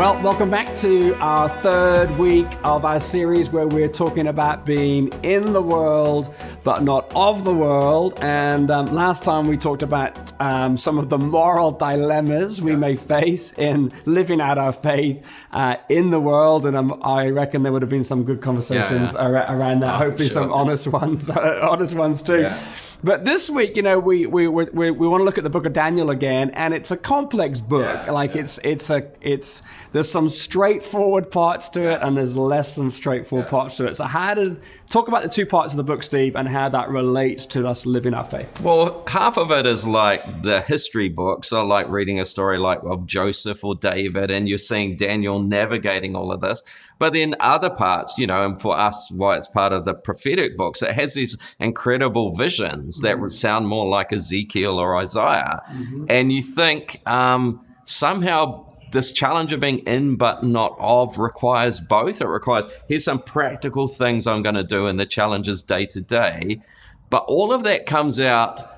Well, welcome back to our third week of our series where we're talking about being in the world, but not of the world. And last time we talked about some of the moral dilemmas we may face in living out our faith in the world. And I reckon there would have been some good conversations around that. Hopefully some honest ones too. Yeah. But this week, we want to look at the book of Daniel again, and it's a complex book. There's some straightforward parts to it, and there's less than straightforward parts to it. So talk about the two parts of the book, Steve, and how that relates to us living our faith. Well, half of it is like the history books. I like reading a story like of Joseph or David, and you're seeing Daniel navigating all of this. But then other parts, and for us, why it's part of the prophetic books, it has these incredible visions that sound more like Ezekiel or Isaiah. Mm-hmm. And you think somehow this challenge of being in but not of requires both. It requires, here's some practical things I'm going to do in the challenges day to day. But all of that comes out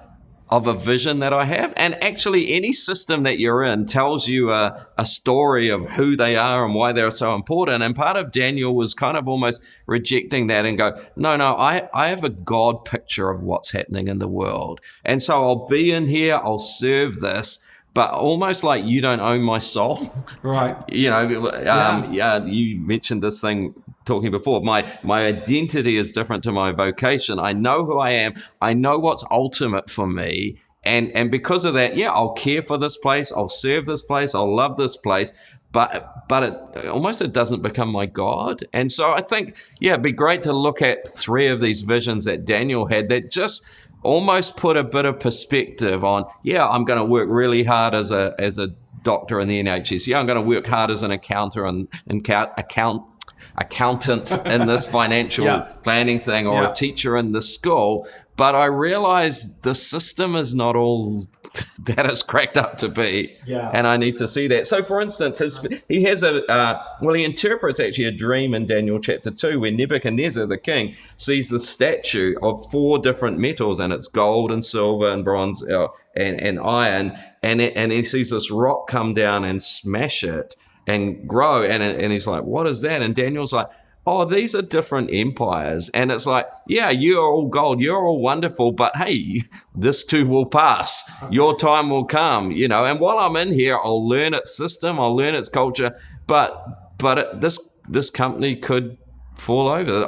of a vision that I have. And actually, any system that you're in tells you a story of who they are and why they're so important. And part of Daniel was kind of almost rejecting that and go, no, I have a God picture of what's happening in the world. And so I'll be in here, I'll serve this, but almost like you don't own my soul. Right. You mentioned this thing talking before. My identity is different to my vocation. I know who I am. I know what's ultimate for me. And because of that, I'll care for this place. I'll serve this place. I'll love this place. But it doesn't become my God. And so I think, it'd be great to look at three of these visions that Daniel had that just almost put a bit of perspective on, I'm going to work really hard as a doctor in the NHS. I'm going to work hard as an accountant in this financial planning thing, or a teacher in the school. But I realized the system is not all that it's cracked up to be. And I need to see that. So for instance, he interprets actually a dream in Daniel chapter 2 where Nebuchadnezzar, the king, sees the statue of 4 different metals, and it's gold and silver and bronze and iron. And he sees this rock come down and smash it and grow. And he's like, what is that? And Daniel's like, oh, these are different empires. And it's like, you're all gold, you're all wonderful, but hey, this too will pass. Your time will come, and while I'm in here, I'll learn its system, I'll learn its culture, but this company could fall over.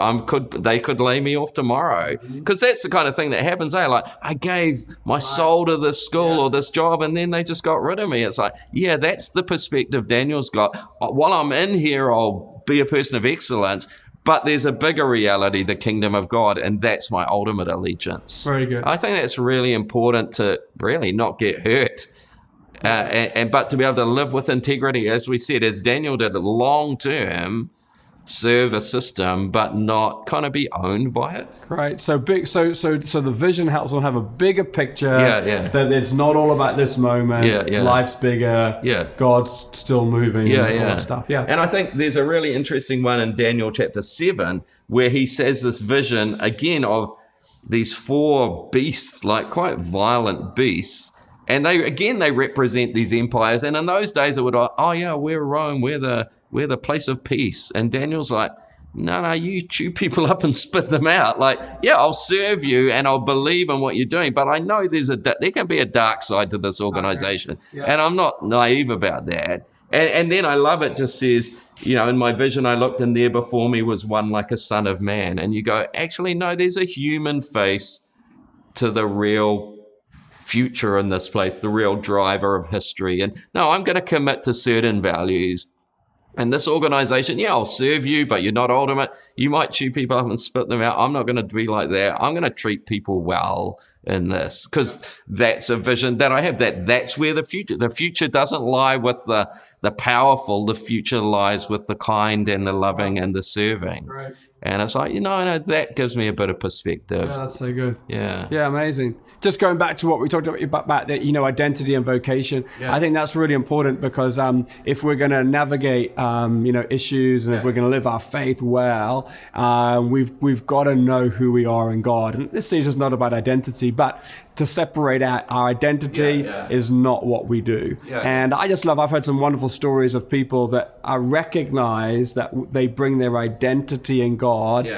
They could lay me off tomorrow, because that's the kind of thing that happens. Like, I gave my soul to this school or this job, and then they just got rid of me. It's like, that's the perspective Daniel's got. While I'm in here, I'll be a person of excellence, but there's a bigger reality, the kingdom of God, and that's my ultimate allegiance. Very good. I think that's really important to really not get hurt. But to be able to live with integrity, as we said, as Daniel did, long term, serve a system, but not kind of be owned by it. Right. So the vision helps them have a bigger picture. That it's not all about this moment. Life's bigger. God's still moving. All that stuff. And I think there's a really interesting one in Daniel chapter 7 where he says this vision again of these 4 beasts, like quite violent beasts. And they represent these empires. And in those days, it would, we're Rome, we're the place of peace. And Daniel's like, no, you chew people up and spit them out. Like, I'll serve you and I'll believe in what you're doing, but I know there can be a dark side to this organization. And I'm not naive about that. And then I love it, just says, in my vision, I looked and there before me was one like a son of man. And you go, actually, no, there's a human face to the real future in this place, the real driver of history. And no, I'm going to commit to certain values. And this organization, I'll serve you, but you're not ultimate. You might chew people up and spit them out. I'm not going to be like that. I'm going to treat people well in this, because that's a vision that I have. That's where the future doesn't lie with the powerful. The future lies with the kind and the loving and the serving. Right. And it's like, that gives me a bit of perspective. Yeah, that's so good. Yeah. Yeah, amazing. just going back to what we talked about that, identity and vocation. I think that's really important because if we're going to navigate, issues, and if we're going to live our faith well, we've got to know who we are in God. And this season is not about identity, but to separate out our identity is not what we do. And I've heard some wonderful stories of people that recognize that they bring their identity in God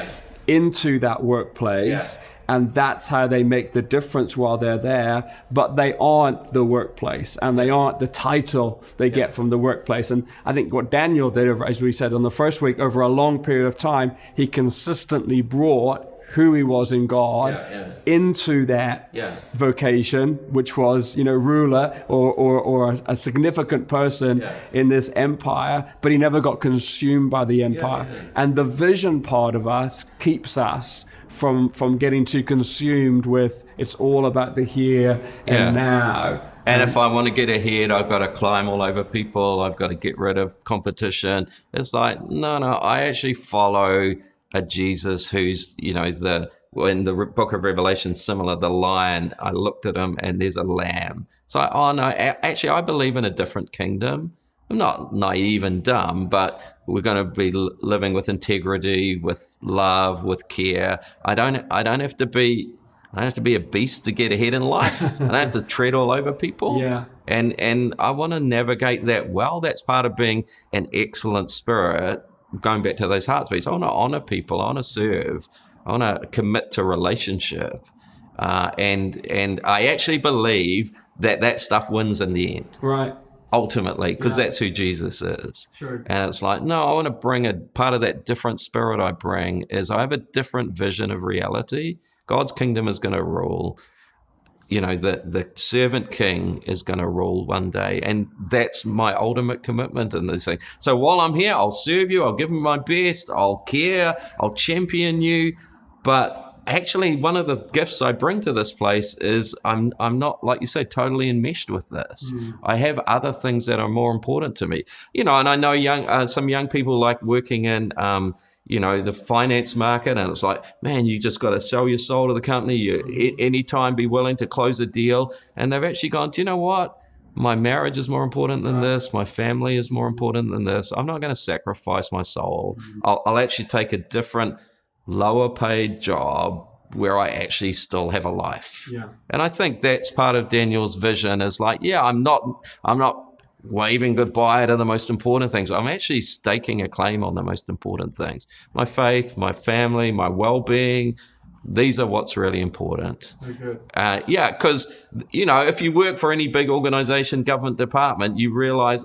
into that workplace. And that's how they make the difference while they're there, but they aren't the workplace and they aren't the title they get from the workplace. And I think what Daniel did, as we said on the first week, over a long period of time, he consistently brought who he was in God into that vocation, which was, ruler or a significant person in this empire, but he never got consumed by the empire. And the vision part of us keeps us from getting too consumed with it's all about the here and now. And if I want to get ahead, I've got to climb all over people. I've got to get rid of competition. It's like, no, I actually follow a Jesus who's, in the book of Revelation, similar, the lion, I looked at him and there's a lamb. So, actually, I believe in a different kingdom. I'm not naive and dumb, but we're going to be living with integrity, with love, with care. I don't have to be a beast to get ahead in life. I don't have to tread all over people. And I want to navigate that well. That's part of being an excellent spirit. Going back to those heartbeats, I want to honor people. I want to serve. I want to commit to relationship. And I actually believe that stuff wins in the end. Right. Ultimately, because that's who Jesus is. Sure. And it's like, no, I want to bring a part of that different spirit I bring is I have a different vision of reality. God's kingdom is going to rule. The servant king is going to rule one day. And that's my ultimate commitment in this thing. So while I'm here, I'll serve you. I'll give you my best. I'll care. I'll champion you. But actually, one of the gifts I bring to this place is I'm not, like you say, totally enmeshed with this. I have other things that are more important to me. And I know some young people like working in, the finance market, and it's like, man, you just got to sell your soul to the company. You anytime be willing to close a deal. And they've actually gone, do you know what? My marriage is more important than this. My family is more important than this. I'm not going to sacrifice my soul. I'll actually take a different, lower paid job where I actually still have a life. And I think that's part of Daniel's vision is like, I'm not waving goodbye to the most important things. I'm actually staking a claim on the most important things. My faith, my family, my well-being, these are what's really important. Because, if you work for any big organization, government department, you realize,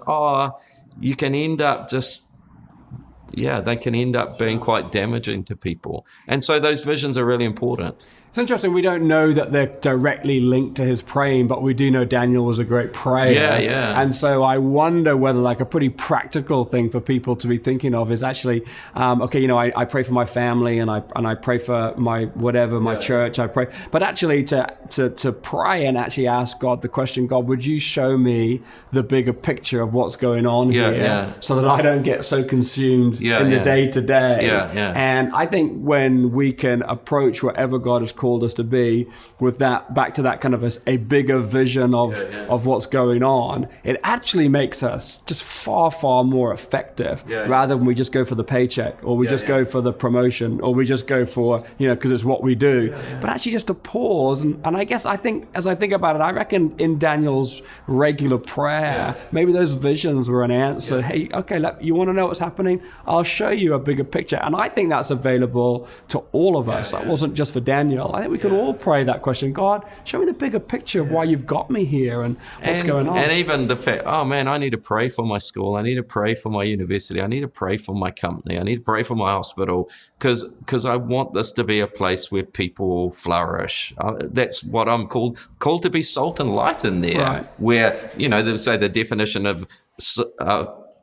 you can end up they can end up being quite damaging to people. And so those visions are really important. It's interesting. We don't know that they're directly linked to his praying, but we do know Daniel was a great prayer. And so I wonder whether like a pretty practical thing for people to be thinking of is actually, I pray for my family and I pray for my church. I pray, but actually to pray and actually ask God the question, God, would you show me the bigger picture of what's going on here so that I don't get so consumed in the day to day. And I think when we can approach whatever God has called us to be with that, back to that kind of a bigger vision of what's going on, it actually makes us just far, far more effective rather than we just go for the paycheck or we just go for the promotion or we just go for, because it's what we do. But actually just to pause. And I guess I think, as I think about it, I reckon in Daniel's regular prayer, maybe those visions were an answer. Hey, okay, you want to know what's happening? I'll show you a bigger picture. And I think that's available to all of us. That wasn't just for Daniel. I think we can all pray that question. God, show me the bigger picture of why you've got me here and what's going on. And even the fact, I need to pray for my school. I need to pray for my university. I need to pray for my company. I need to pray for my hospital because I want this to be a place where people flourish. That's what I'm called to be salt and light in there. Where, they would say the definition of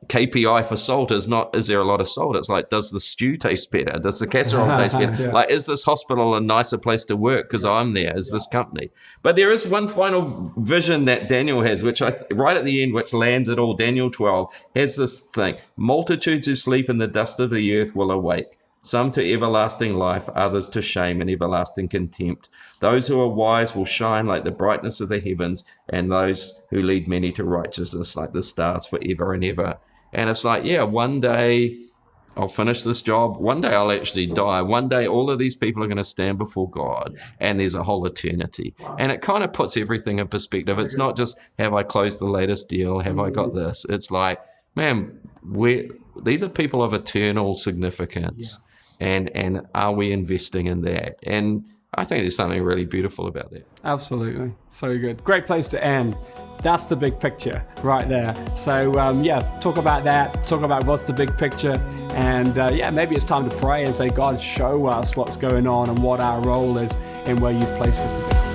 KPI for salt is there a lot of salt? It's like, does the stew taste better? Does the casserole taste better? Like, is this hospital a nicer place to work because I'm there? Is this company? But there is one final vision that Daniel has, which right at the end, which lands it all. Daniel 12 has this thing: multitudes who sleep in the dust of the earth will awake. some to everlasting life, others to shame and everlasting contempt. Those who are wise will shine like the brightness of the heavens, and those who lead many to righteousness like the stars forever and ever. And it's like, yeah, one day I'll finish this job. One day I'll actually die. One day all of these people are going to stand before God, and there's a whole eternity. And it kind of puts everything in perspective. It's not just, have I closed the latest deal? Have I got this? It's like, man, these are people of eternal significance. And are we investing in that? And I think there's something really beautiful about that. Absolutely. So good. Great place to end. That's the big picture right there. So talk about that. Talk about what's the big picture. And maybe it's time to pray and say, God, show us what's going on and what our role is in where you've placed us to be.